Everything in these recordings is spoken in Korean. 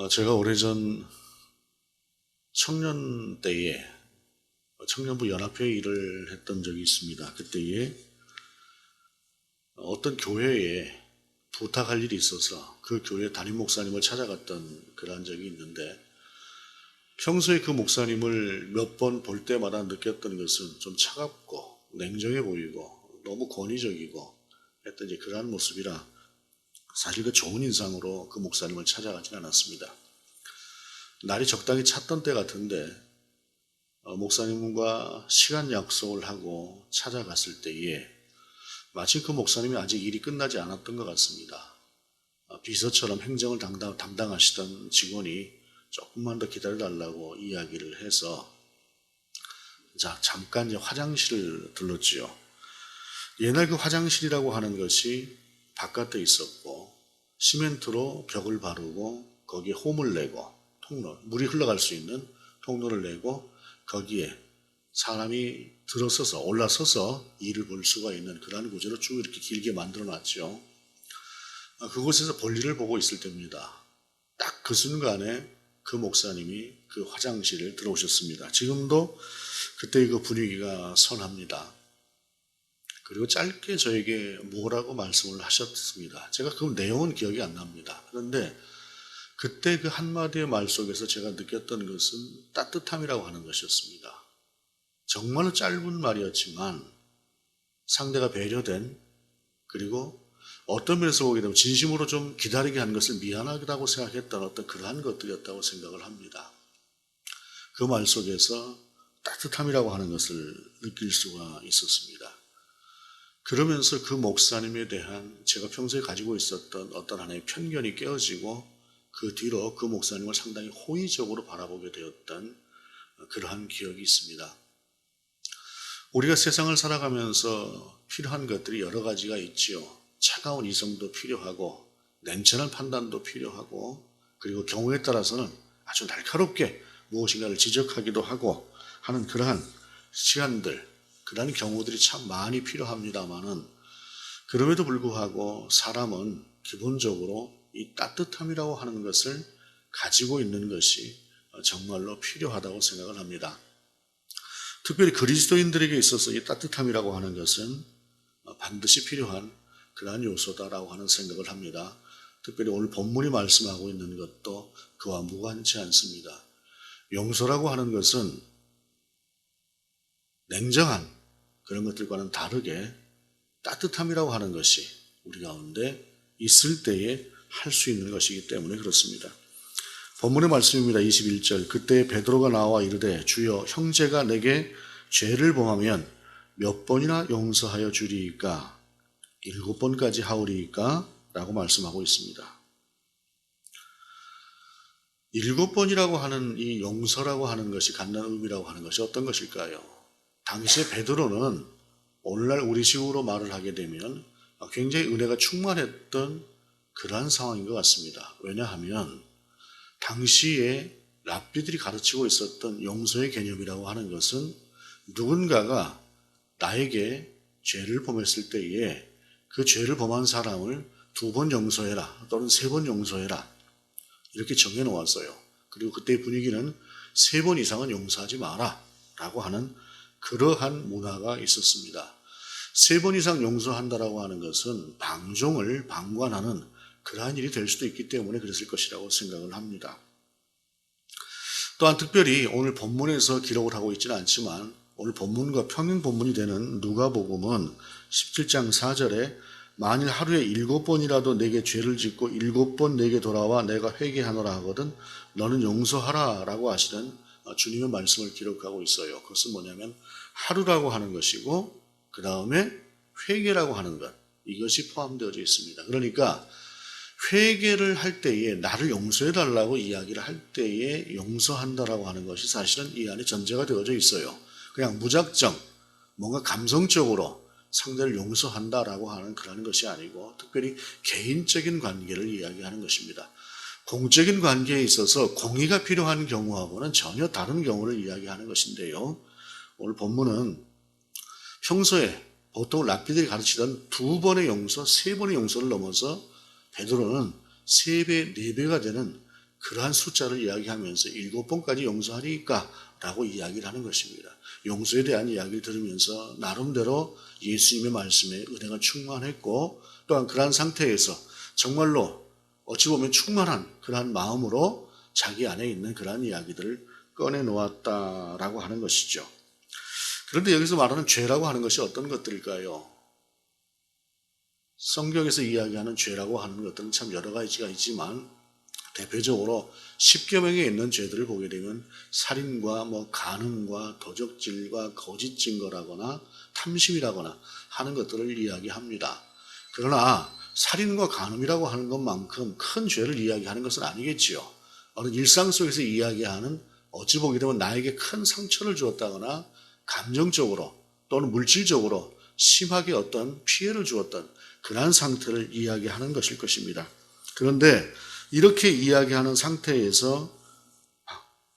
제가 오래전 청년대에 청년부 연합회에 일을 했던 적이 있습니다. 그때에 어떤 교회에 부탁할 일이 있어서 그 교회 담임 목사님을 찾아갔던 그런 적이 있는데, 평소에 그 목사님을 몇 번 볼 때마다 느꼈던 것은 좀 차갑고 냉정해 보이고 너무 권위적이고 했던 그러한 모습이라 사실 그 좋은 인상으로 그 목사님을 찾아가진 않았습니다. 날이 적당히 찼던 때 같은데 목사님과 시간 약속을 하고 찾아갔을 때에 마침 그 목사님이 아직 일이 끝나지 않았던 것 같습니다. 비서처럼 행정을 담당하시던 직원이 조금만 더 기다려달라고 이야기를 해서 잠깐 이제 화장실을 들렀지요. 옛날 그 화장실이라고 하는 것이 바깥에 있었고 시멘트로 벽을 바르고 거기에 홈을 내고 통로, 물이 흘러갈 수 있는 통로를 내고 거기에 사람이 들어서서 올라서서 일을 볼 수가 있는 그러한 구조로 쭉 이렇게 길게 만들어 놨죠. 그곳에서 볼일을 보고 있을 때입니다. 딱 그 순간에 그 목사님이 그 화장실을 들어오셨습니다. 지금도 그때의 그 분위기가 선합니다. 그리고 짧게 저에게 뭐라고 말씀을 하셨습니다. 제가 그 내용은 기억이 안 납니다. 그런데 그때 그 한마디의 말 속에서 제가 느꼈던 것은 따뜻함이라고 하는 것이었습니다. 정말로 짧은 말이었지만 상대가 배려된, 그리고 어떤 면에서 보게 되면 진심으로 좀 기다리게 한 것을 미안하다고 생각했던 어떤 그러한 것들이었다고 생각을 합니다. 그 말 속에서 따뜻함이라고 하는 것을 느낄 수가 있었습니다. 그러면서 그 목사님에 대한 제가 평소에 가지고 있었던 어떤 하나의 편견이 깨어지고 그 뒤로 그 목사님을 상당히 호의적으로 바라보게 되었던 그러한 기억이 있습니다. 우리가 세상을 살아가면서 필요한 것들이 여러 가지가 있지요. 차가운 이성도 필요하고 냉철한 판단도 필요하고, 그리고 경우에 따라서는 아주 날카롭게 무엇인가를 지적하기도 하고 하는 그러한 시간들, 그러한 경우들이 참 많이 필요합니다만은, 그럼에도 불구하고 사람은 기본적으로 이 따뜻함이라고 하는 것을 가지고 있는 것이 정말로 필요하다고 생각을 합니다. 특별히 그리스도인들에게 있어서 이 따뜻함이라고 하는 것은 반드시 필요한 그러한 요소다라고 하는 생각을 합니다. 특별히 오늘 본문이 말씀하고 있는 것도 그와 무관치 않습니다. 용서라고 하는 것은 냉정한 그런 것들과는 다르게 따뜻함이라고 하는 것이 우리 가운데 있을 때에 할 수 있는 것이기 때문에 그렇습니다. 본문의 말씀입니다. 21절. 그때 베드로가 나와 이르되 주여, 형제가 내게 죄를 범하면 몇 번이나 용서하여 주리이까? 7번까지 하오리이까? 라고 말씀하고 있습니다. 7번이라고 하는 이 용서라고 하는 것이 갖는 의미라고 하는 것이 어떤 것일까요? 당시에 베드로는 오늘날 우리식으로 말을 하게 되면 굉장히 은혜가 충만했던 그러한 상황인 것 같습니다. 왜냐하면 당시에 랍비들이 가르치고 있었던 용서의 개념이라고 하는 것은 누군가가 나에게 죄를 범했을 때에 그 죄를 범한 사람을 2번 용서해라 또는 3번 용서해라 이렇게 정해놓았어요. 그리고 그때의 분위기는 3번 이상은 용서하지 마라 라고 하는 그러한 문화가 있었습니다. 3번 이상 용서한다라고 하는 것은 방종을 방관하는 그러한 일이 될 수도 있기 때문에 그랬을 것이라고 생각을 합니다. 또한 특별히 오늘 본문에서 기록을 하고 있지는 않지만 오늘 본문과 평행 본문이 되는 누가복음은 17장 4절에 만일 하루에 7번이라도 내게 죄를 짓고 7번 내게 돌아와 내가 회개하노라 하거든 너는 용서하라 라고 하시는 주님의 말씀을 기록하고 있어요. 그것은 뭐냐면 하루라고 하는 것이고 그 다음에 회개라고 하는 것, 이것이 포함되어져 있습니다. 그러니까 회개를 할 때에 나를 용서해달라고 이야기를 할 때에 용서한다라고 하는 것이 사실은 이 안에 전제가 되어져 있어요. 그냥 무작정 뭔가 감성적으로 상대를 용서한다라고 하는 그런 것이 아니고 특별히 개인적인 관계를 이야기하는 것입니다. 공적인 관계에 있어서 공의가 필요한 경우하고는 전혀 다른 경우를 이야기하는 것인데요. 오늘 본문은 평소에 보통 랍비들이 가르치던 2번의 용서, 3번의 용서를 넘어서 베드로는 3배, 4배가 되는 그러한 숫자를 이야기하면서 7번까지 용서하리까 라고 이야기를 하는 것입니다. 용서에 대한 이야기를 들으면서 나름대로 예수님의 말씀에 은혜가 충만했고, 또한 그러한 상태에서 정말로 어찌 보면 충만한 그러한 마음으로 자기 안에 있는 그러한 이야기들을 꺼내놓았다라고 하는 것이죠. 그런데 여기서 말하는 죄라고 하는 것이 어떤 것들일까요? 성경에서 이야기하는 죄라고 하는 것들은 참 여러 가지가 있지만 대표적으로 10계명에 있는 죄들을 보게 되면 살인과 간음과 도적질과 거짓 증거라거나 탐심이라거나 하는 것들을 이야기합니다. 그러나 살인과 간음이라고 하는 것만큼 큰 죄를 이야기하는 것은 아니겠지요. 어느 일상 속에서 이야기하는 어찌 보게 되면 나에게 큰 상처를 주었다거나 감정적으로 또는 물질적으로 심하게 어떤 피해를 주었던 그러한 상태를 이야기하는 것일 것입니다. 그런데 이렇게 이야기하는 상태에서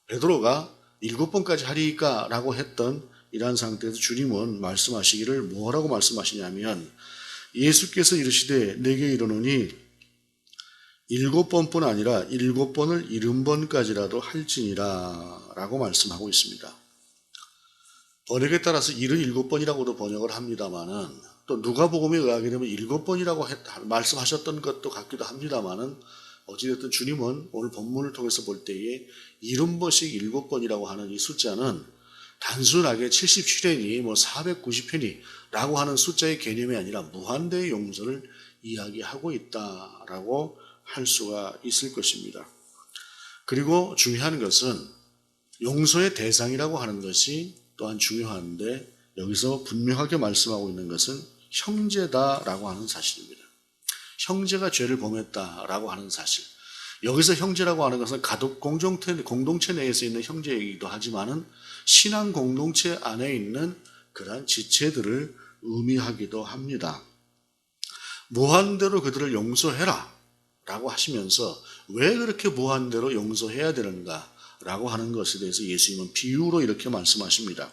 베드로가 7번까지 하리까 라고 했던 이러한 상태에서 주님은 말씀하시기를 뭐라고 말씀하시냐면 예수께서 이르시되 내게 이르노니 7번뿐 아니라 7번을 70번까지라도 할지니라 라고 말씀하고 있습니다. 번역에 따라서 77번이라고도 번역을 합니다만은 또 누가복음에 의하게 되면 7번이라고 말씀하셨던 것도 같기도 합니다만은 어찌됐든 주님은 오늘 본문을 통해서 볼 때에 70번씩 7번이라고 하는 이 숫자는 단순하게 77회니 490회니 라고 하는 숫자의 개념이 아니라 무한대의 용서를 이야기하고 있다라고 할 수가 있을 것입니다. 그리고 중요한 것은 용서의 대상이라고 하는 것이 또한 중요한데 여기서 분명하게 말씀하고 있는 것은 형제다라고 하는 사실입니다. 형제가 죄를 범했다라고 하는 사실. 여기서 형제라고 하는 것은 가족 공동체 내에서 있는 형제이기도 하지만은 신앙 공동체 안에 있는 그러한 지체들을 의미하기도 합니다. 무한대로 그들을 용서해라 라고 하시면서 왜 그렇게 무한대로 용서해야 되는가 라고 하는 것에 대해서 예수님은 비유로 이렇게 말씀하십니다.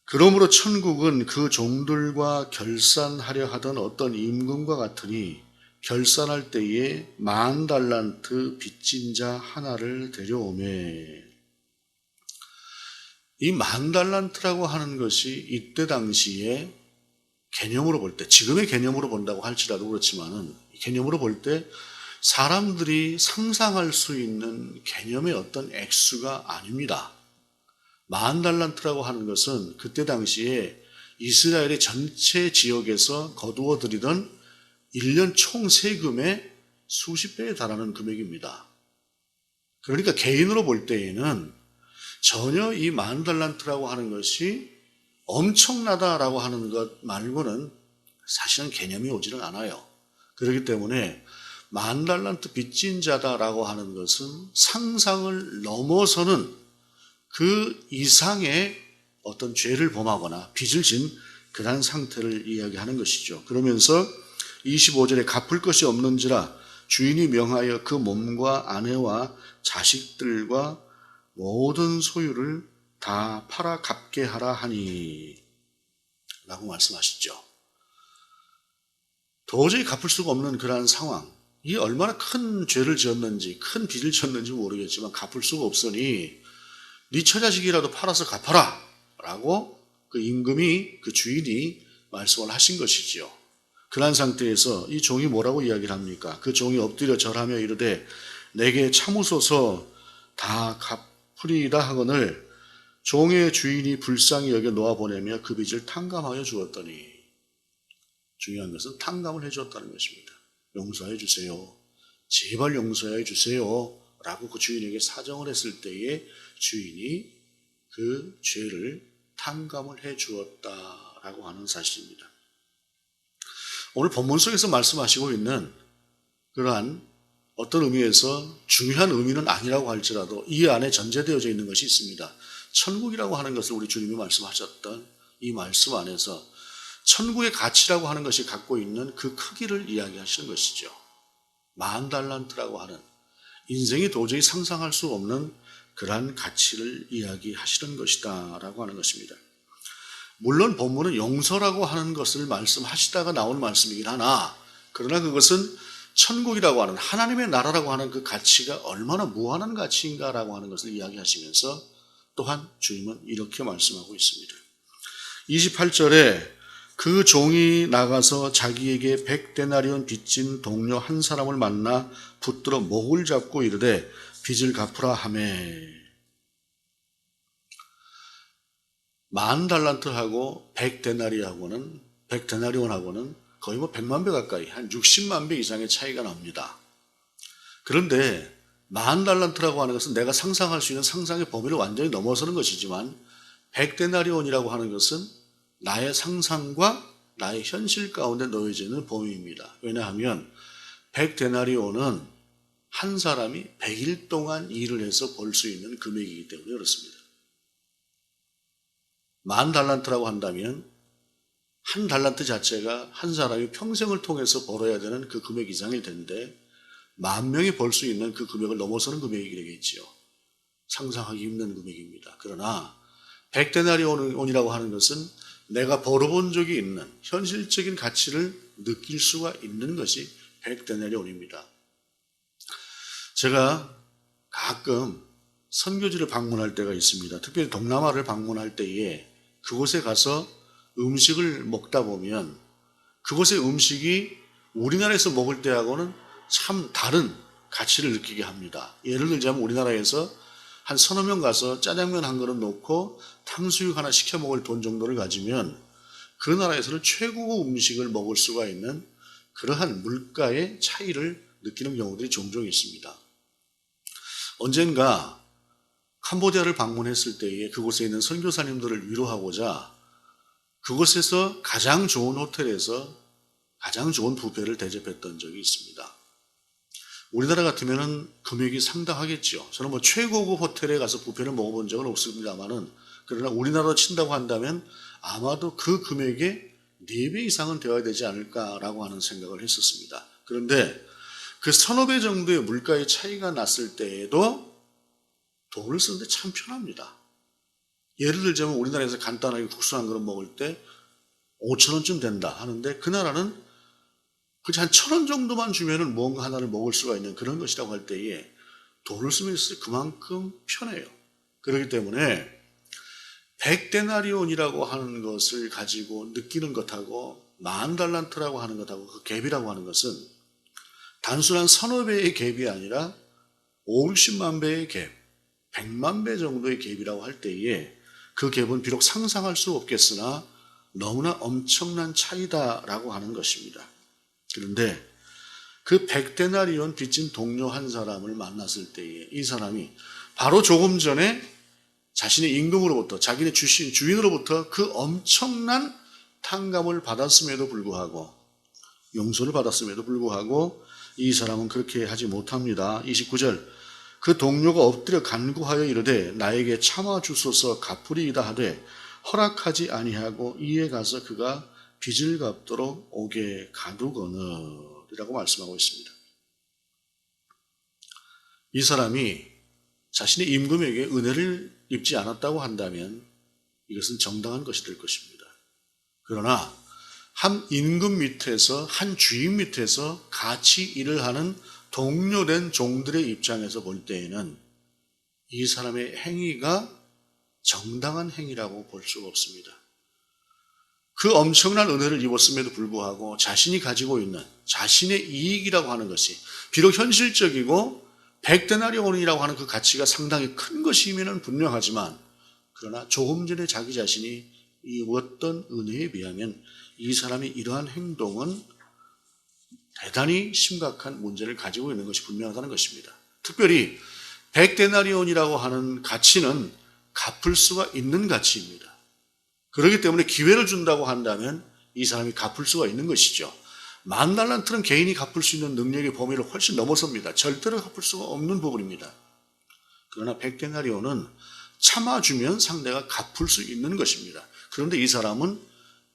그러므로 천국은 그 종들과 결산하려 하던 어떤 임금과 같으니 결산할 때에 10,000달란트 빚진 자 하나를 데려오매. 이 10,000달란트라고 하는 것이 이때 당시에 개념으로 볼 때, 지금의 개념으로 본다고 할지라도 그렇지만은 개념으로 볼 때 사람들이 상상할 수 있는 개념의 어떤 액수가 아닙니다. 10,000달란트라고 하는 것은 그때 당시에 이스라엘의 전체 지역에서 거두어 들이던 1년 총 세금의 수십 배에 달하는 금액입니다. 그러니까 개인으로 볼 때에는 전혀 이 10,000달란트라고 하는 것이 엄청나다라고 하는 것 말고는 사실은 개념이 오지는 않아요. 그렇기 때문에 10,000달란트 빚진 자다라고 하는 것은 상상을 넘어서는 그 이상의 어떤 죄를 범하거나 빚을 진 그러한 상태를 이야기하는 것이죠. 그러면서 25절에 갚을 것이 없는지라 주인이 명하여 그 몸과 아내와 자식들과 모든 소유를 다 팔아 갚게 하라 하니 라고 말씀하시죠. 도저히 갚을 수가 없는 그러한 상황, 이 얼마나 큰 죄를 지었는지 큰 빚을 졌는지 모르겠지만 갚을 수가 없으니 네 처자식이라도 팔아서 갚아라 라고 그 임금이 그 주인이 말씀을 하신 것이지요. 그러한 상태에서 이 종이 뭐라고 이야기를 합니까? 그 종이 엎드려 절하며 이르되 내게 참으소서 다 갚으리이다 하거늘 종의 주인이 불쌍히 여겨 놓아보내며 그 빚을 탕감하여 주었더니, 중요한 것은 탕감을 해주었다는 것입니다. 용서해 주세요. 제발 용서해 주세요. 라고 그 주인에게 사정을 했을 때에 주인이 그 죄를 탕감을 해 주었다라고 하는 사실입니다. 오늘 본문 속에서 말씀하시고 있는 그러한 어떤 의미에서 중요한 의미는 아니라고 할지라도 이 안에 전제되어져 있는 것이 있습니다. 천국이라고 하는 것을 우리 주님이 말씀하셨던 이 말씀 안에서 천국의 가치라고 하는 것이 갖고 있는 그 크기를 이야기하시는 것이죠. 10,000달란트라고 하는 인생이 도저히 상상할 수 없는 그러한 가치를 이야기하시는 것이다 라고 하는 것입니다. 물론 본문은 용서라고 하는 것을 말씀하시다가 나온 말씀이긴 하나, 그러나 그것은 천국이라고 하는 하나님의 나라라고 하는 그 가치가 얼마나 무한한 가치인가라고 하는 것을 이야기하시면서 또한 주님은 이렇게 말씀하고 있습니다. 28절에 그 종이 나가서 자기에게 100데나리온 빚진 동료 한 사람을 만나 붙들어 목을 잡고 이르되 빚을 갚으라 하매. 10,000달란트하고 100데나리온하고는 거의 100만 배 가까이 한 60만 배 이상의 차이가 납니다. 그런데 10,000달란트라고 하는 것은 내가 상상할 수 있는 상상의 범위를 완전히 넘어서는 것이지만 100데나리온이라고 하는 것은 나의 상상과 나의 현실 가운데 놓여져 있는 범위입니다. 왜냐하면 100데나리온은 한 사람이 100일 동안 일을 해서 벌 수 있는 금액이기 때문에 그렇습니다. 10,000달란트라고 한다면 한 달란트 자체가 한 사람이 평생을 통해서 벌어야 되는 그 금액 이상일 텐데 10,000명이 벌 수 있는 그 금액을 넘어서는 금액이 되겠지요. 상상하기 힘든 금액입니다. 그러나 100데나리온이라고 하는 것은 내가 벌어본 적이 있는 현실적인 가치를 느낄 수가 있는 것이 100데나리온입니다. 제가 가끔 선교지를 방문할 때가 있습니다. 특별히 동남아를 방문할 때에 그곳에 가서 음식을 먹다 보면 그곳의 음식이 우리나라에서 먹을 때하고는 참 다른 가치를 느끼게 합니다. 예를 들자면 우리나라에서 한 서너 명 가서 짜장면 한 그릇 놓고 탕수육 하나 시켜 먹을 돈 정도를 가지면 그 나라에서는 최고급 음식을 먹을 수가 있는 그러한 물가의 차이를 느끼는 경우들이 종종 있습니다. 언젠가 캄보디아를 방문했을 때에 그곳에 있는 선교사님들을 위로하고자 그곳에서 가장 좋은 호텔에서 가장 좋은 뷔페를 대접했던 적이 있습니다. 우리나라 같으면 금액이 상당하겠죠. 저는 최고급 호텔에 가서 뷔페를 먹어본 적은 없습니다만은 그러나 우리나라로 친다고 한다면 아마도 그 금액의 4배 이상은 되어야 되지 않을까라고 하는 생각을 했었습니다. 그런데 그 서너 배 정도의 물가의 차이가 났을 때에도 돈을 쓰는데 참 편합니다. 예를 들자면 우리나라에서 간단하게 국수 한 그릇 먹을 때 5,000원쯤 된다 하는데 그 나라는 그냥 한 1,000원 정도만 주면은 뭔가 하나를 먹을 수가 있는 그런 것이라고 할 때에 돈을 쓰면 그만큼 편해요. 그렇기 때문에 100데나리온이라고 하는 것을 가지고 느끼는 것하고 10,000달란트라고 하는 것하고 그 갭이라고 하는 것은 단순한 서너 배의 갭이 아니라 5, 60만 배의 갭, 100만 배 정도의 갭이라고 할 때에 그 갭은 비록 상상할 수 없겠으나 너무나 엄청난 차이다라고 하는 것입니다. 그런데 그 100데나리온 빚진 동료 한 사람을 만났을 때에 이 사람이 바로 조금 전에 자신의 임금으로부터 자기네 주인으로부터 그 엄청난 탕감을 받았음에도 불구하고 용서를 받았음에도 불구하고 이 사람은 그렇게 하지 못합니다. 29절 그 동료가 엎드려 간구하여 이르되 나에게 참아 주소서 갚으리이다 하되 허락하지 아니하고 이에 가서 그가 빚을 갚도록 오게 가두거늘이라고 말씀하고 있습니다. 이 사람이 자신의 임금에게 은혜를 입지 않았다고 한다면 이것은 정당한 것이 될 것입니다. 그러나 한 임금 밑에서 한 주인 밑에서 같이 일을 하는 동료된 종들의 입장에서 볼 때에는 이 사람의 행위가 정당한 행위라고 볼 수가 없습니다. 그 엄청난 은혜를 입었음에도 불구하고 자신이 가지고 있는 자신의 이익이라고 하는 것이 비록 현실적이고 100데나리온이라고 하는 그 가치가 상당히 큰 것이면 분명하지만 그러나 조금 전에 자기 자신이 입었던 은혜에 비하면 이 사람이 이러한 행동은 대단히 심각한 문제를 가지고 있는 것이 분명하다는 것입니다. 특별히 100데나리온이라고 하는 가치는 갚을 수가 있는 가치입니다. 그렇기 때문에 기회를 준다고 한다면 이 사람이 갚을 수가 있는 것이죠. 10,000달란트는 개인이 갚을 수 있는 능력의 범위를 훨씬 넘어섭니다. 절대로 갚을 수가 없는 부분입니다. 그러나 100데나리온은 참아주면 상대가 갚을 수 있는 것입니다. 그런데 이 사람은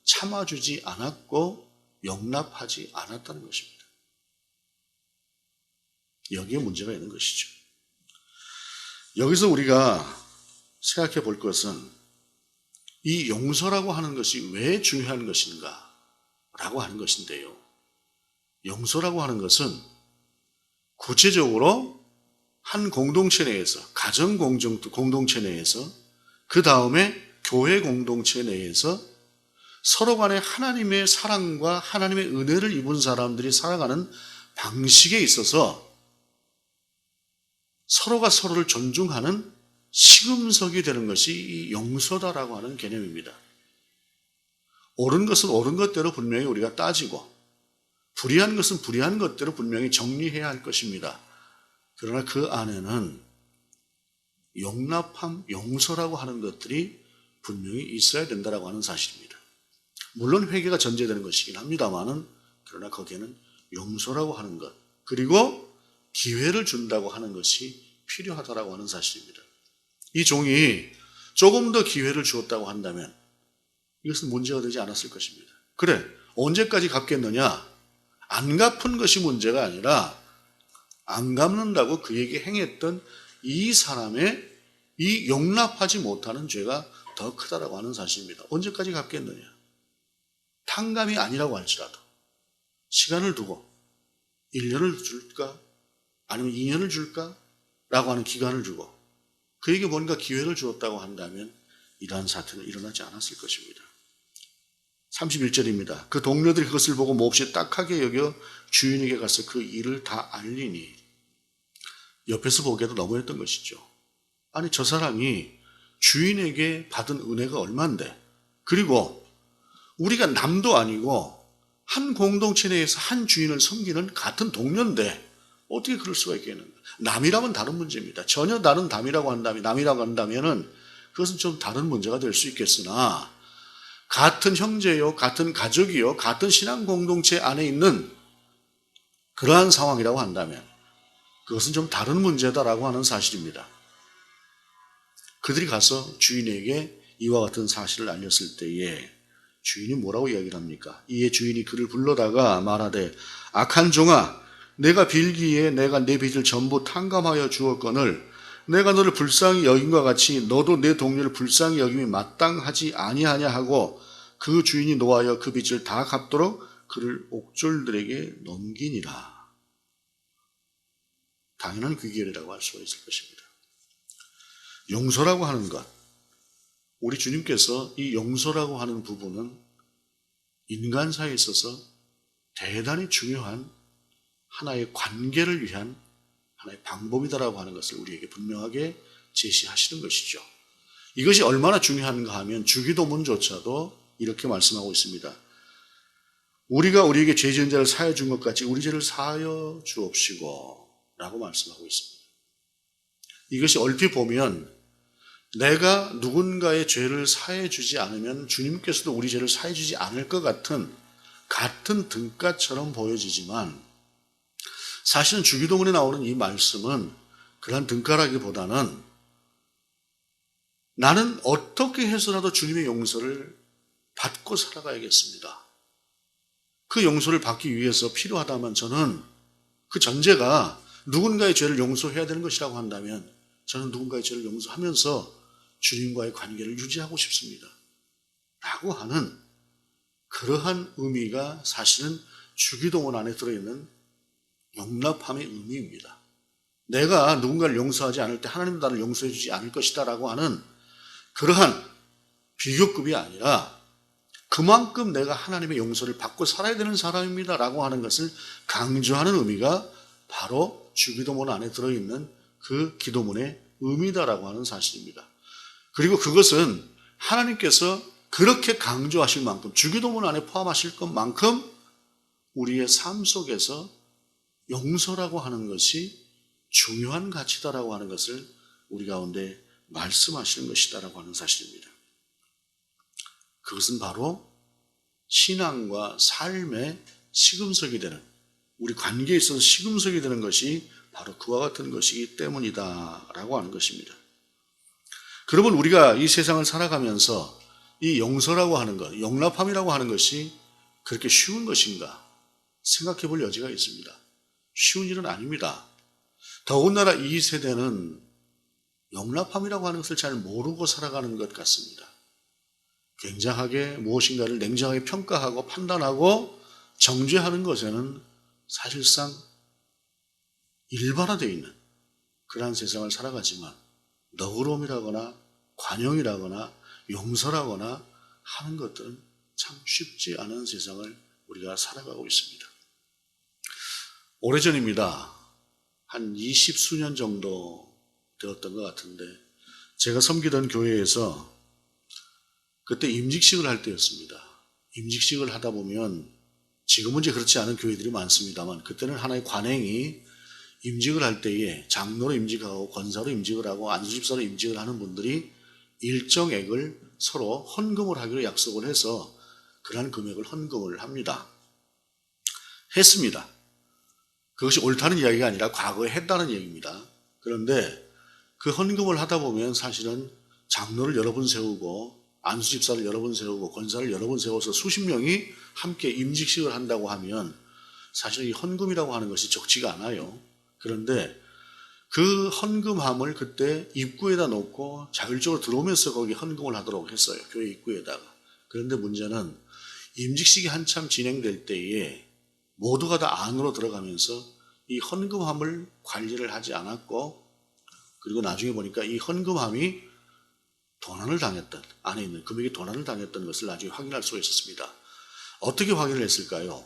참아주지 않았고 용납하지 않았다는 것입니다. 여기에 문제가 있는 것이죠. 여기서 우리가 생각해 볼 것은 이 용서라고 하는 것이 왜 중요한 것인가 라고 하는 것인데요. 용서라고 하는 것은 구체적으로 한 공동체 내에서, 가정 공동체 내에서, 그 다음에 교회 공동체 내에서 서로 간에 하나님의 사랑과 하나님의 은혜를 입은 사람들이 살아가는 방식에 있어서 서로가 서로를 존중하는 시금석이 되는 것이 이 용서다라고 하는 개념입니다. 옳은 것은 옳은 것대로 분명히 우리가 따지고, 불의한 것은 불의한 것대로 분명히 정리해야 할 것입니다. 그러나 그 안에는 용납함, 용서라고 하는 것들이 분명히 있어야 된다라고 하는 사실입니다. 물론 회개가 전제되는 것이긴 합니다만은, 그러나 거기에는 용서라고 하는 것, 그리고 기회를 준다고 하는 것이 필요하다라고 하는 사실입니다. 이 종이 조금 더 기회를 주었다고 한다면 이것은 문제가 되지 않았을 것입니다. 그래, 언제까지 갚겠느냐? 안 갚은 것이 문제가 아니라 안 갚는다고 그에게 행했던 이 사람의 이 용납하지 못하는 죄가 더 크다라고 하는 사실입니다. 언제까지 갚겠느냐? 탕감이 아니라고 할지라도 시간을 두고 1년을 줄까? 아니면 2년을 줄까? 라고 하는 기간을 주고 그에게 뭔가 기회를 주었다고 한다면 이러한 사태는 일어나지 않았을 것입니다. 31절입니다. 그 동료들이 그것을 보고 몹시 딱하게 여겨 주인에게 가서 그 일을 다 알리니, 옆에서 보기에도 너무했던 것이죠. 아니, 저 사람이 주인에게 받은 은혜가 얼만데, 그리고 우리가 남도 아니고 한 공동체 내에서 한 주인을 섬기는 같은 동료인데 어떻게 그럴 수가 있겠는가? 남이라면 다른 문제입니다. 전혀 다른 남이라고 한다면은 그것은 좀 다른 문제가 될 수 있겠으나, 같은 형제요, 같은 가족이요, 같은 신앙 공동체 안에 있는 그러한 상황이라고 한다면 그것은 좀 다른 문제다라고 하는 사실입니다. 그들이 가서 주인에게 이와 같은 사실을 알렸을 때에 주인이 뭐라고 이야기를 합니까? 이에 주인이 그를 불러다가 말하되, 악한 종아, 내가 빌기에 내가 내 빚을 전부 탕감하여 주었거늘 내가 너를 불쌍히 여김과 같이 너도 내 동료를 불쌍히 여김이 마땅하지 아니하냐 하고 그 주인이 노하여 그 빚을 다 갚도록 그를 옥졸들에게 넘기니라. 당연한 귀결이라고 할 수가 있을 것입니다. 용서라고 하는 것, 우리 주님께서 이 용서라고 하는 부분은 인간사에 있어서 대단히 중요한 하나의 관계를 위한 하나의 방법이다라고 하는 것을 우리에게 분명하게 제시하시는 것이죠. 이것이 얼마나 중요한가 하면 주기도문조차도 이렇게 말씀하고 있습니다. 우리가 우리에게 죄 지은 자를 사하여 준 것 같이 우리 죄를 사하여 주옵시고 라고 말씀하고 있습니다. 이것이 얼핏 보면 내가 누군가의 죄를 사해 주지 않으면 주님께서도 우리 죄를 사해 주지 않을 것 같은 등가처럼 보여지지만, 사실은 주기도문에 나오는 이 말씀은 그러한 등가라기보다는 나는 어떻게 해서라도 주님의 용서를 받고 살아가야겠습니다. 그 용서를 받기 위해서 필요하다면 저는 그 전제가 누군가의 죄를 용서해야 되는 것이라고 한다면 저는 누군가의 죄를 용서하면서 주님과의 관계를 유지하고 싶습니다. 라고 하는 그러한 의미가 사실은 주기도문 안에 들어있는 용납함의 의미입니다. 내가 누군가를 용서하지 않을 때 하나님도 나를 용서해 주지 않을 것이다 라고 하는 그러한 비교급이 아니라 그만큼 내가 하나님의 용서를 받고 살아야 되는 사람입니다 라고 하는 것을 강조하는 의미가 바로 주기도문 안에 들어있는 그 기도문의 의미다라고 하는 사실입니다. 그리고 그것은 하나님께서 그렇게 강조하실 만큼, 주기도문 안에 포함하실 것만큼 우리의 삶 속에서 용서라고 하는 것이 중요한 가치다라고 하는 것을 우리 가운데 말씀하시는 것이다라고 하는 사실입니다. 그것은 바로 신앙과 삶의 시금석이 되는, 우리 관계에 있어서 시금석이 되는 것이 바로 그와 같은 것이기 때문이다라고 하는 것입니다. 그러면 우리가 이 세상을 살아가면서 이 용서라고 하는 것, 용납함이라고 하는 것이 그렇게 쉬운 것인가 생각해 볼 여지가 있습니다. 쉬운 일은 아닙니다. 더군다나 이 세대는 용납함이라고 하는 것을 잘 모르고 살아가는 것 같습니다. 굉장하게 무엇인가를 냉정하게 평가하고 판단하고 정죄하는 것에는 사실상 일반화되어 있는 그러한 세상을 살아가지만 너그러움이라거나 관용이라거나 용서라거나 하는 것들은 참 쉽지 않은 세상을 우리가 살아가고 있습니다. 오래전입니다. 한 20수년 정도 되었던 것 같은데 제가 섬기던 교회에서 그때 임직식을 할 때였습니다. 임직식을 하다 보면 지금은 이제 그렇지 않은 교회들이 많습니다만 그때는 하나의 관행이 임직을 할 때에 장로로 임직하고 권사로 임직을 하고 안수집사로 임직을 하는 분들이 일정액을 서로 헌금을 하기로 약속을 해서 그러한 금액을 헌금을 합니다. 했습니다. 그것이 옳다는 이야기가 아니라 과거에 했다는 얘기입니다. 그런데 그 헌금을 하다 보면 사실은 장로를 여러 분 세우고 안수집사를 여러 분 세우고 권사를 여러 분 세워서 수십 명이 함께 임직식을 한다고 하면 사실 이 헌금이라고 하는 것이 적지가 않아요. 그런데 그 헌금함을 그때 입구에다 놓고 자율적으로 들어오면서 거기 헌금을 하도록 했어요. 교회 입구에다가. 그런데 문제는 임직식이 한참 진행될 때에 모두가 다 안으로 들어가면서 이 헌금함을 관리를 하지 않았고 그리고 나중에 보니까 이 헌금함이 도난을 당했던, 안에 있는 금액이 도난을 당했던 것을 나중에 확인할 수가 있었습니다. 어떻게 확인을 했을까요?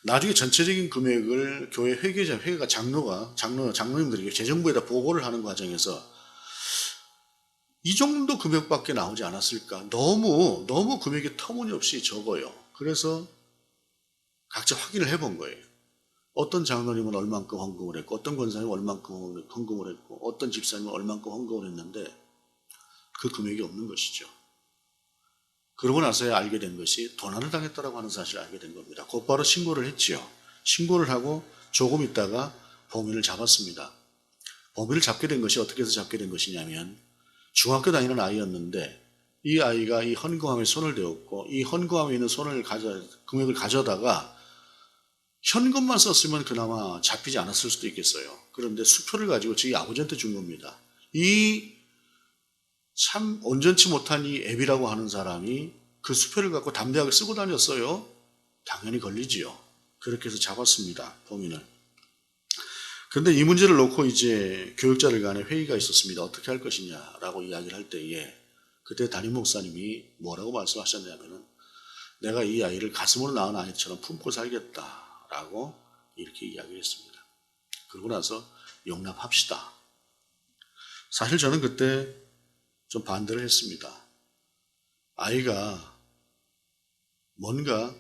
나중에 전체적인 금액을 교회 회계가 장로님들에게 재정부에다 보고를 하는 과정에서 이 정도 금액밖에 나오지 않았을까? 너무 금액이 터무니없이 적어요. 그래서 각자 확인을 해본 거예요. 어떤 장로님은 얼만큼 헌금을 했고, 어떤 권사님은 얼만큼 헌금을 했고, 어떤 집사님은 얼만큼 헌금을 했는데 그 금액이 없는 것이죠. 그러고 나서야 알게 된 것이 도난을 당했다고 하는 사실을 알게 된 겁니다. 곧바로 신고를 했지요. 신고를 하고 조금 있다가 범인을 잡았습니다. 범인을 잡게 된 것이 어떻게 해서 잡게 된 것이냐면 중학교 다니는 아이였는데 이 아이가 이 헌금함에 손을 대었고 이 헌금함에 있는 금액을 가져다가 현금만 썼으면 그나마 잡히지 않았을 수도 있겠어요. 그런데 수표를 가지고 저희 아버지한테 준 겁니다. 이 참 온전치 못한 이 애비라고 하는 사람이 그 수표를 갖고 담대하게 쓰고 다녔어요. 당연히 걸리지요. 그렇게 해서 잡았습니다. 범인을. 그런데 이 문제를 놓고 이제 교육자들 간에 회의가 있었습니다. 어떻게 할 것이냐라고 이야기를 할 때에 그때 담임 목사님이 뭐라고 말씀하셨냐면은 내가 이 아이를 가슴으로 낳은 아이처럼 품고 살겠다라고 이렇게 이야기를 했습니다. 그러고 나서 용납합시다. 사실 저는 그때 좀 반대를 했습니다. 아이가 뭔가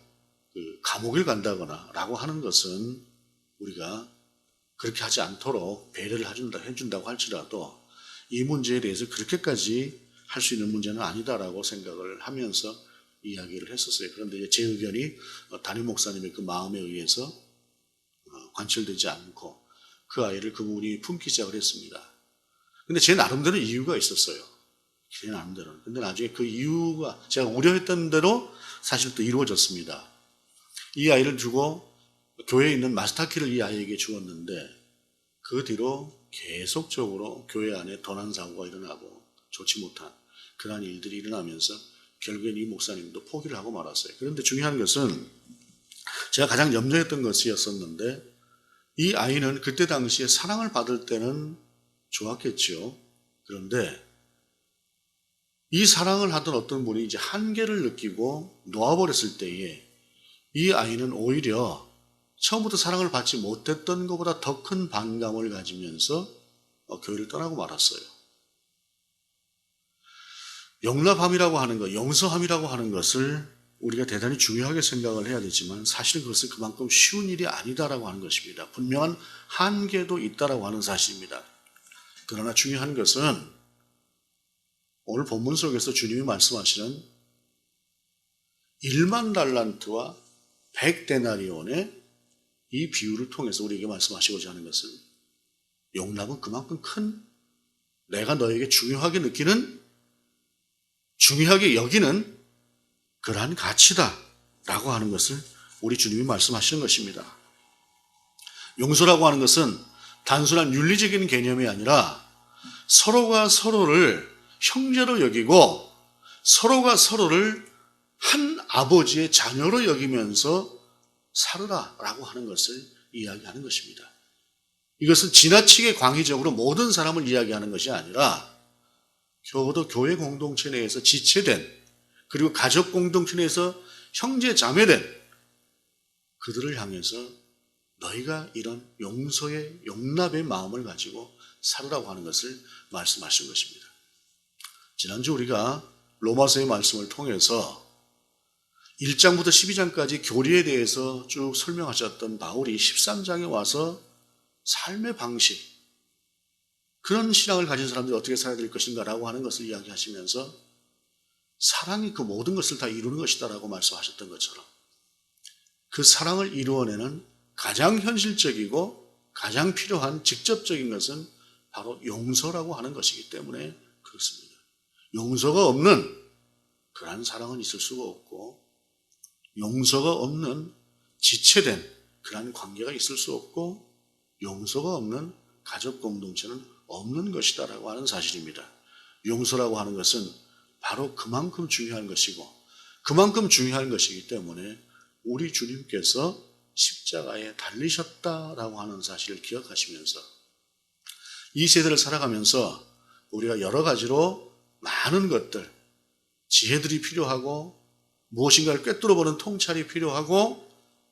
감옥을 간다거나 라고 하는 것은 우리가 그렇게 하지 않도록 배려를 해준다고 할지라도 이 문제에 대해서 그렇게까지 할 수 있는 문제는 아니다라고 생각을 하면서 이야기를 했었어요. 그런데 제 의견이 담임 목사님의 그 마음에 의해서 관철되지 않고 그 아이를 그분이 품기 시작을 했습니다. 근데 제 나름대로 이유가 있었어요. 제 나름대로는. 근데 나중에 그 이유가 제가 우려했던 대로 사실 또 이루어졌습니다. 이 아이를 주고 교회에 있는 마스터키를 이 아이에게 주었는데 그 뒤로 계속적으로 교회 안에 도난 사고가 일어나고 좋지 못한 그러한 일들이 일어나면서 결국엔 이 목사님도 포기를 하고 말았어요. 그런데 중요한 것은 제가 가장 염려했던 것이었었는데 이 아이는 그때 당시에 사랑을 받을 때는 좋았겠죠. 그런데 이 사랑을 하던 어떤 분이 이제 한계를 느끼고 놓아버렸을 때에 이 아이는 오히려 처음부터 사랑을 받지 못했던 것보다 더 큰 반감을 가지면서 교회를 떠나고 말았어요. 용납함이라고 하는 것, 용서함이라고 하는 것을 우리가 대단히 중요하게 생각을 해야 되지만 사실은 그것은 그만큼 쉬운 일이 아니다라고 하는 것입니다. 분명한 한계도 있다라고 하는 사실입니다. 그러나 중요한 것은 오늘 본문 속에서 주님이 말씀하시는 1만 달란트와 100데나리온의 이 비유를 통해서 우리에게 말씀하시고자 하는 것은 용납은 그만큼 큰 내가 너에게 중요하게 여기는 그러한 가치다 라고 하는 것을 우리 주님이 말씀하시는 것입니다. 용서라고 하는 것은 단순한 윤리적인 개념이 아니라 서로가 서로를 형제로 여기고 서로가 서로를 한 아버지의 자녀로 여기면서 살으라라고 하는 것을 이야기하는 것입니다. 이것은 지나치게 광의적으로 모든 사람을 이야기하는 것이 아니라 적어도 교회 공동체 내에서 지체된, 그리고 가족 공동체 내에서 형제 자매된 그들을 향해서 너희가 이런 용서의 용납의 마음을 가지고 살으라고 하는 것을 말씀하신 것입니다. 지난주 우리가 로마서의 말씀을 통해서 1장부터 12장까지 교리에 대해서 쭉 설명하셨던 바울이 13장에 와서 삶의 방식, 그런 신앙을 가진 사람들이 어떻게 살아야 될 것인가라고 하는 것을 이야기하시면서 사랑이 그 모든 것을 다 이루는 것이다라고 말씀하셨던 것처럼 그 사랑을 이루어내는 가장 현실적이고 가장 필요한 직접적인 것은 바로 용서라고 하는 것이기 때문에 그렇습니다. 용서가 없는 그러한 사랑은 있을 수가 없고, 용서가 없는 지체된 그러한 관계가 있을 수 없고, 용서가 없는 가족 공동체는 없는 것이다라고 하는 사실입니다. 용서라고 하는 것은 바로 그만큼 중요한 것이고, 그만큼 중요한 것이기 때문에 우리 주님께서 십자가에 달리셨다라고 하는 사실을 기억하시면서 이 세대를 살아가면서 우리가 여러 가지로 많은 것들, 지혜들이 필요하고 무엇인가를 꿰뚫어보는 통찰이 필요하고,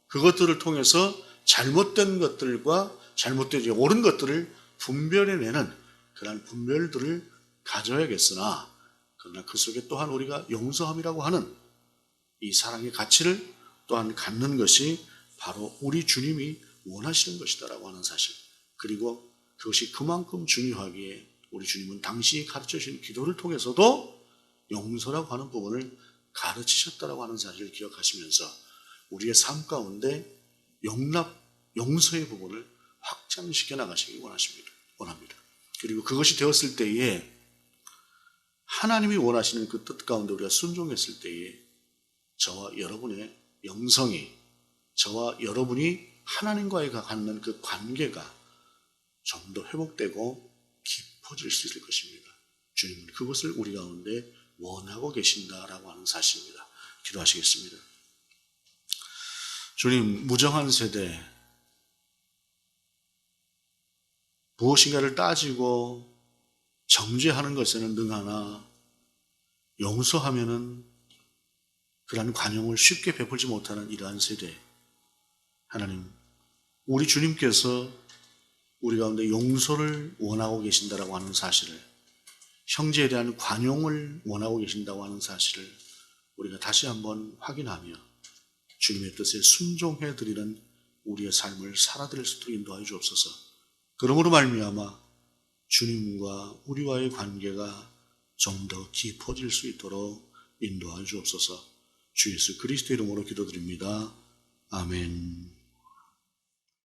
그것들을 통해서 잘못된 것들과 잘못되지 옳은 것들을 분별해내는 그런 분별들을 가져야겠으나, 그러나 그 속에 또한 우리가 용서함이라고 하는 이 사랑의 가치를 또한 갖는 것이 바로 우리 주님이 원하시는 것이다라고 하는 사실, 그리고 그것이 그만큼 중요하기에 우리 주님은 당시 가르쳐 주신 기도를 통해서도 용서라고 하는 부분을 가르치셨다라고 하는 사실을 기억하시면서 우리의 삶 가운데 용서의 부분을 확장시켜 나가시기 원합니다. 그리고 그것이 되었을 때에 하나님이 원하시는 그 뜻 가운데 우리가 순종했을 때에 저와 여러분의 영성이, 저와 여러분이 하나님과의 갖는 그 관계가 좀 더 회복되고 깊어질 수 있을 것입니다. 주님은 그것을 우리 가운데 원하고 계신다라고 하는 사실입니다. 기도하시겠습니다. 주님, 무정한 세대, 무엇인가를 따지고 정죄하는 것에는 능하나 용서하면은 그러한 관용을 쉽게 베풀지 못하는 이러한 세대, 하나님, 우리 주님께서 우리 가운데 용서를 원하고 계신다라고 하는 사실을, 형제에 대한 관용을 원하고 계신다고 하는 사실을 우리가 다시 한번 확인하며 주님의 뜻에 순종해 드리는 우리의 삶을 살아드릴 수 있도록 인도하여 주옵소서. 그러므로 말미암아 주님과 우리와의 관계가 좀 더 깊어질 수 있도록 인도하여 주옵소서. 주 예수 그리스도 이름으로 기도드립니다. 아멘.